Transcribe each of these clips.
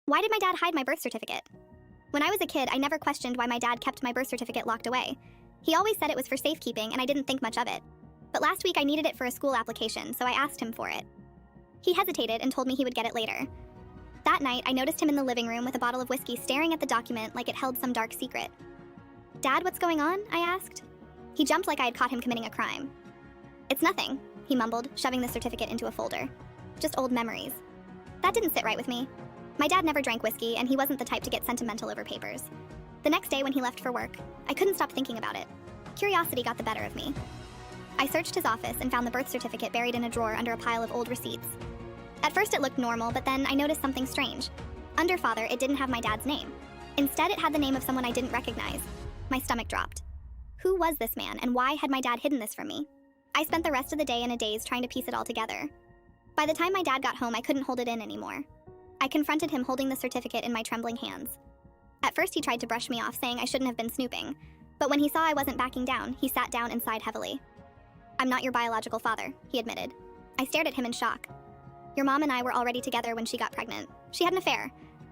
Why did my dad hide my birth certificate? When I was a kid, I never questioned why my dad kept my birth certificate locked away. He always said it was for safekeeping, and I didn't think much of it. But last week I needed it for a school application, so I asked him for it. He hesitated and told me he would get it later. That night, I noticed him in the living room with a bottle of whiskey staring at the document like it held some dark secret. "Dad, what's going on?" I asked. He jumped like I had caught him committing a crime. "It's nothing," he mumbled, shoving the certificate into a folder. "Just old memories." That didn't sit right with me. My dad never drank whiskey, and he wasn't the type to get sentimental over papers. The next day when he left for work, I couldn't stop thinking about it. Curiosity got the better of me. I searched his office and found the birth certificate buried in a drawer under a pile of old receipts. At first it looked normal, but then I noticed something strange. Under father, it didn't have my dad's name. Instead, it had the name of someone I didn't recognize. My stomach dropped. Who was this man, and why had my dad hidden this from me? I spent the rest of the day in a daze trying to piece it all together. By the time my dad got home, I couldn't hold it in anymore. I confronted him holding the certificate in my trembling hands. At first, he tried to brush me off, saying I shouldn't have been snooping. But when he saw I wasn't backing down, he sat down and sighed heavily. "I'm not your biological father," he admitted. I stared at him in shock. "Your mom and I were already together when she got pregnant. She had an affair.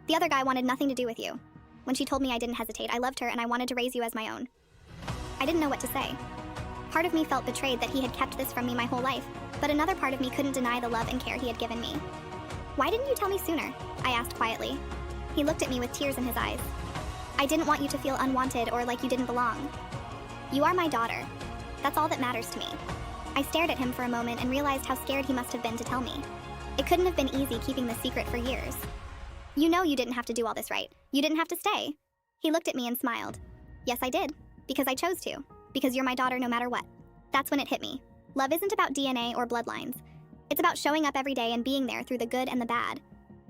The other guy wanted nothing to do with you. When she told me, I didn't hesitate. I loved her and I wanted to raise you as my own." I didn't know what to say. Part of me felt betrayed that he had kept this from me my whole life, but another part of me couldn't deny the love and care he had given me. "Why didn't you tell me sooner?" I asked quietly. He looked at me with tears in his eyes. "I didn't want you to feel unwanted or like you didn't belong. You are my daughter. That's all that matters to me." I stared at him for a moment and realized how scared he must have been to tell me. It couldn't have been easy keeping the secret for years. "You know you didn't have to do all this, right? You didn't have to stay." He looked at me and smiled. "Yes, I did. Because I chose to. Because you're my daughter no matter what." That's when it hit me. Love isn't about DNA or bloodlines. It's about showing up every day and being there through the good and the bad.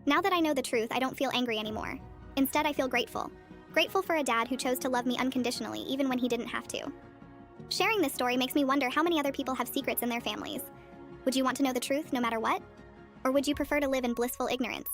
Now that I know the truth, I don't feel angry anymore. Instead, I feel grateful. Grateful for a dad who chose to love me unconditionally, even when he didn't have to. Sharing this story makes me wonder how many other people have secrets in their families. Would you want to know the truth no matter what? Or would you prefer to live in blissful ignorance?